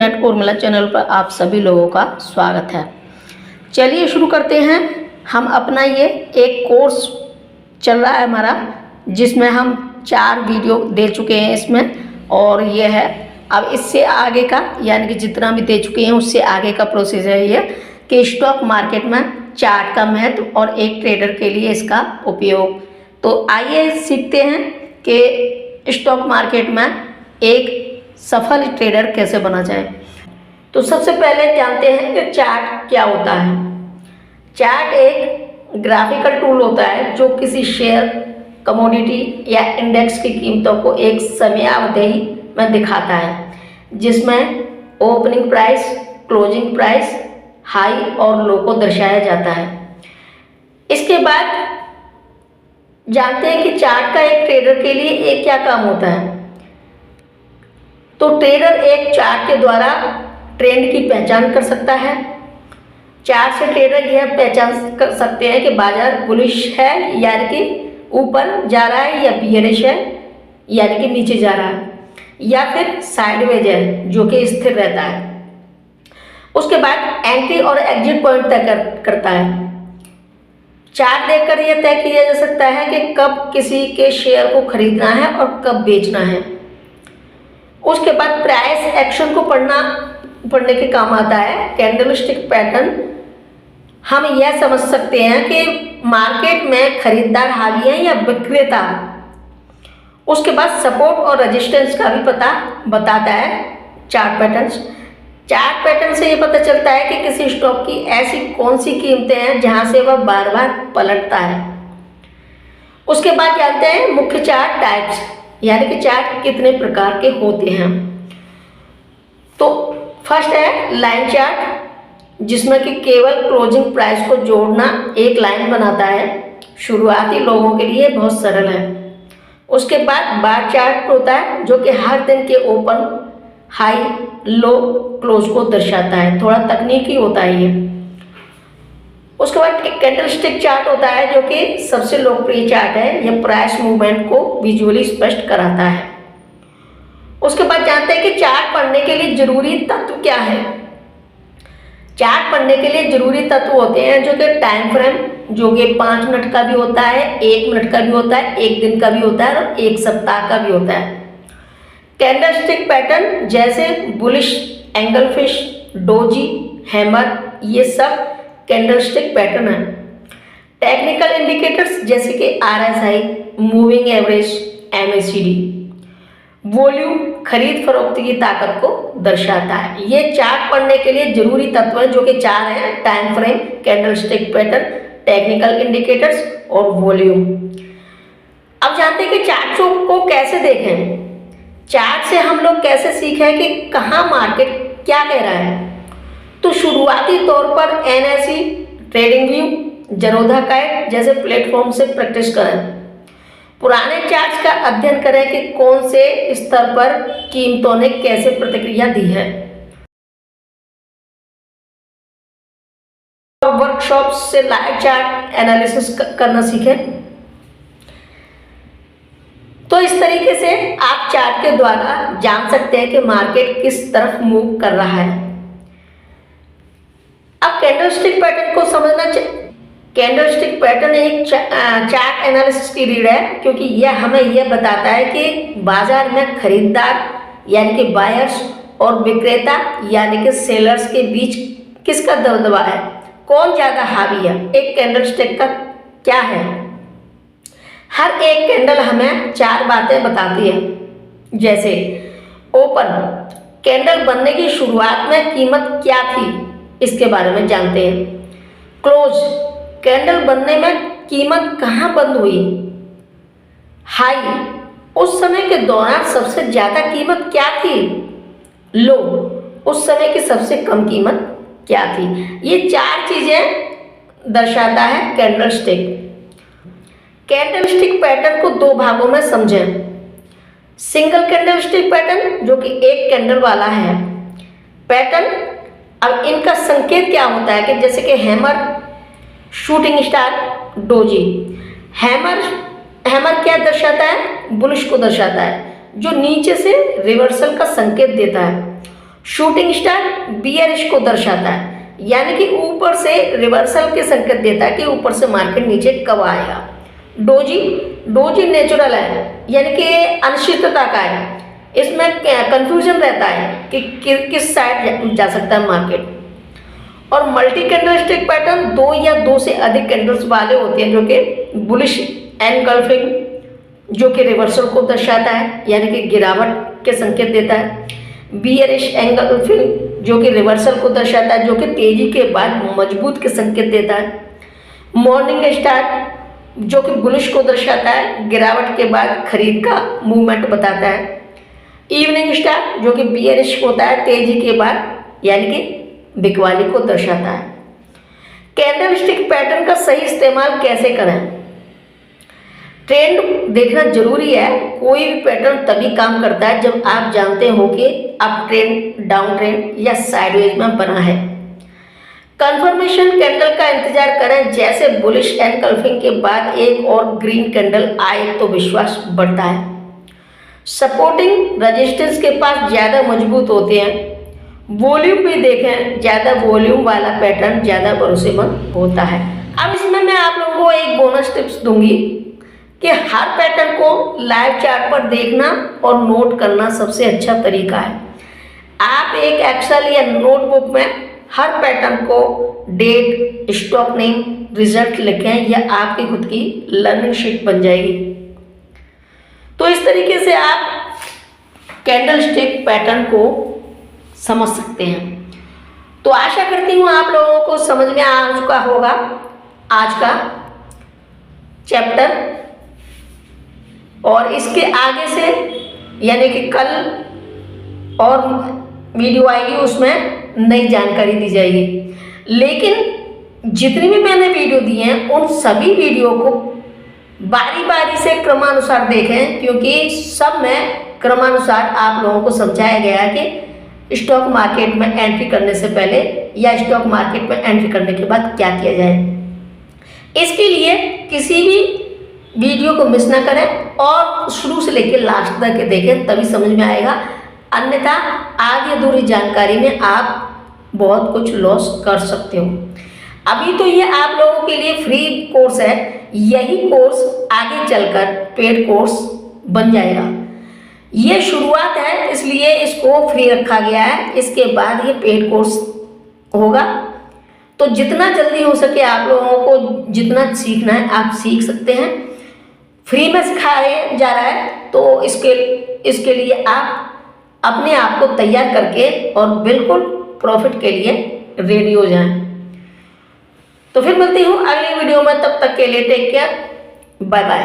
Urmila channel पर आप सभी लोगों का स्वागत है। चलिए शुरू करते हैं। हम अपना ये एक कोर्स चल रहा है हमारा, जिसमें हम 4 वीडियो दे चुके हैं इसमें, और ये है अब इससे आगे का, यानी कि जितना भी दे चुके हैं उससे आगे का प्रोसेस है ये कि स्टॉक मार्केट में चार्ट का महत्व और एक ट्रेडर के लिए इसका उपयोग। तो आइए सीखते हैं कि स्टॉक मार्केट में एक सफल ट्रेडर कैसे बना जाए। तो सबसे पहले जानते हैं कि चार्ट क्या होता है। चार्ट एक ग्राफिकल टूल होता है जो किसी शेयर, कमोडिटी या इंडेक्स की कीमतों को एक समयावधि में दिखाता है, जिसमें opening price, closing price, high और लो को दर्शाया जाता है। इसके बाद जानते हैं कि चार्ट का एक ट्रेडर के लिए एक क्या काम होता है। तो ट्रेडर एक चार्ट के द्वारा ट्रेंड की पहचान कर सकता है। चार्ट से ट्रेडर यह पहचान कर सकते हैं कि बाजार बुलिश है, यानी कि ऊपर जा रहा है, या बियरिश है, यानी कि नीचे जा रहा है, या फिर साइडवेज है जो कि स्थिर रहता है। उसके बाद एंट्री और एग्जिट पॉइंट तय करता है। चार्ट देखकर यह तय किया जा सकता है कि कब किसी के शेयर को खरीदना है और कब बेचना है। उसके बाद प्राइस एक्शन को पढ़ने के काम आता है। कैंडलस्टिक पैटर्न हम यह समझ सकते हैं कि मार्केट में खरीदार हावी है या विक्रेता। उसके बाद सपोर्ट और रेजिस्टेंस का भी पता बताता है चार्ट पैटर्न्स। चार्ट पैटर्न से ये पता चलता है कि किसी स्टॉक की ऐसी कौन सी कीमतें हैं जहां से वह बार बार पलटता है। उसके बाद जानते हैं मुख्य चार्ट टाइप्स, यानी कि चार्ट कितने प्रकार के होते हैं। तो फर्स्ट है लाइन चार्ट, जिसमें कि केवल क्लोजिंग प्राइस को जोड़ना एक लाइन बनाता है। शुरुआती लोगों के लिए बहुत सरल है। उसके बाद बार चार्ट होता है जो कि हर दिन के ओपन, हाई, लो, क्लोज को दर्शाता है। थोड़ा तकनीकी होता है ये। उसके बाद कैंडलस्टिक चार्ट होता है जो कि सबसे लोकप्रिय चार्ट है। यह प्राइस मूवमेंट को विजुअली स्पष्ट कराता है। उसके बाद जानते हैं कि चार्ट पढ़ने के लिए जरूरी तत्व क्या है। चार्ट पढ़ने के लिए जरूरी तत्व होते हैं जो कि टाइम फ्रेम, जो कि 5 मिनट का भी होता है, 1 मिनट का भी होता है, 1 दिन का भी होता है और 1 सप्ताह का भी होता है। कैंडलस्टिक पैटर्न जैसे बुलिश, एंगलफिश, डोजी, हैमर, ये सब कैंडलस्टिक पैटर्न है। टेक्निकल इंडिकेटर्स जैसे कि RSI, moving average, MACD, volume खरीद फरोख्त की ताकत को दर्शाता है। ये चार्ट पढ़ने के लिए जरूरी तत्व हैं जो कि 4 हैं: time frame, candlestick pattern, technical indicators और वॉल्यूम। अब जानते हैं कि चार्ट को कैसे देखें। चार्ट से हम लोग कैसे सीखें कि कहाँ मार्केट क्या कह रहा है। तो शुरुआती तौर पर NSE, trading view, Jarodha kite जैसे प्लेटफॉर्म से प्रैक्टिस करें। पुराने चार्ट्स का अध्ययन करें कि कौन से स्तर पर कीमतों ने कैसे प्रतिक्रिया दी है। वर्कशॉप से लाइव चार्ट एनालिसिस करना सीखें। तो इस तरीके से आप चार्ट के द्वारा जान सकते हैं कि मार्केट किस तरफ मूव कर रहा है। अब कैंडलस्टिक पैटर्न को समझना चाहिए। कैंडलस्टिक पैटर्न एक चार्ट एनालिसिस की रीड है, क्योंकि यह हमें यह बताता है कि बाजार में खरीदार यानी कि बायर्स और विक्रेता यानी कि सेलर्स के बीच किसका दबदबा है, कौन ज़्यादा हावी है। एक कैंडलस्टिक का क्या है। हर एक कैंडल हमें 4 बातें बताती है। जैसे ओपन, कैंडल बनने की शुरुआत में कीमत क्या थी, इसके बारे में जानते हैं। क्लोज, कैंडल बनने में कीमत कहाँ बंद हुई। हाई, उस समय के दौरान सबसे ज़्यादा कीमत क्या थी। लो, उस समय की सबसे कम कीमत क्या थी। ये 4 चीज़ें दर्शाता है कैंडलस्टिक। कैंडलस्टिक पैटर्न को 2 भागों में समझें। सिंगल कैंडलस्टिक पैटर्न जो कि एक कैंडल वाला है पैटर्न। अब इनका संकेत क्या होता है कि जैसे कि hammer, shooting star, doji. Hammer क्या दर्शाता है, बुलिश को दर्शाता है, जो नीचे से रिवर्सल का संकेत देता है। शूटिंग स्टार बियरिश को दर्शाता है, यानी कि ऊपर से रिवर्सल के संकेत देता है कि ऊपर से मार्केट नीचे कब आएगा। डोजी नेचुरल है, यानी कि अनिश्चितता का है, इसमें कंफ्यूजन रहता है कि किस साइड जा सकता है मार्केट। और मल्टी कैंडलस्टिक पैटर्न 2 या 2 से अधिक कैंडल्स वाले होते हैं, जो कि बुलिश एनगल्फिंग जो कि रिवर्सल को दर्शाता है, यानी कि गिरावट के संकेत देता है। बियरिश एनगल्फिंग जो कि रिवर्सल को दर्शाता है, जो कि तेजी के बाद मजबूत के संकेत देता है। मॉर्निंग स्टार जो कि बुलिश को दर्शाता है, गिरावट के बाद खरीद का मूवमेंट बताता है। इवनिंग स्टार जो कि बियरिश होता है, तेजी के बाद यानी कि बिकवाली को दर्शाता है। कैंडलस्टिक पैटर्न का सही इस्तेमाल कैसे करें? ट्रेंड देखना जरूरी है। कोई भी पैटर्न तभी काम करता है जब आप जानते हो कि अप ट्रेंड, डाउन ट्रेंड या साइडवेज में बना है। कंफर्मेशन कैंडल का इंतजार करें, जैसे बुलिश एनगल्फिंग के बाद एक और ग्रीन कैंडल आए तो विश्वास बढ़ता है। सपोर्टिंग रेजिस्टेंस के पास ज़्यादा मजबूत होते हैं। वॉल्यूम भी देखें, ज़्यादा वॉल्यूम वाला पैटर्न ज़्यादा भरोसेमंद होता है। अब इसमें मैं आप लोगों को एक बोनस टिप्स दूंगी कि हर पैटर्न को लाइव चार्ट पर देखना और नोट करना सबसे अच्छा तरीका है। आप एक एक्सेल या नोटबुक में हर पैटर्न को डेट, स्टॉक नेम, रिजल्ट लिखें, या आपकी खुद की लर्निंग शीट बन जाएगी। तो इस तरीके से आप कैंडलस्टिक पैटर्न को समझ सकते हैं। तो आशा करती हूँ आप लोगों को समझ में आ चुका होगा आज का चैप्टर, और इसके आगे से यानी कि कल और वीडियो आएगी, उसमें नई जानकारी दी जाएगी। लेकिन जितनी भी मैंने वीडियो दी हैं उन सभी वीडियो को बारी बारी से क्रमानुसार देखें, क्योंकि सब में क्रमानुसार आप लोगों को समझाया गया है कि स्टॉक मार्केट में एंट्री करने से पहले या स्टॉक मार्केट में एंट्री करने के बाद क्या किया जाए। इसके लिए किसी भी वीडियो को मिस ना करें और शुरू से लेकर लास्ट तक देखें, तभी समझ में आएगा। अन्यथा आधी अधूरी जानकारी में आप बहुत कुछ लॉस कर सकते हो। अभी तो ये आप लोगों के लिए फ्री कोर्स है, यही कोर्स आगे चलकर पेड कोर्स बन जाएगा। ये शुरुआत है, इसलिए इसको फ्री रखा गया है। इसके बाद ये पेड कोर्स होगा। तो जितना जल्दी हो सके आप लोगों को जितना सीखना है आप सीख सकते हैं। फ्री में सिखाया जा रहा है, तो इसके लिए आप अपने आप को तैयार करके और बिल्कुल प्रॉफिट के लिए रेडी हो जाएं। तो फिर मिलती हूँ अगली वीडियो में, तब तक के लिए टेक केयर, बाय बाय।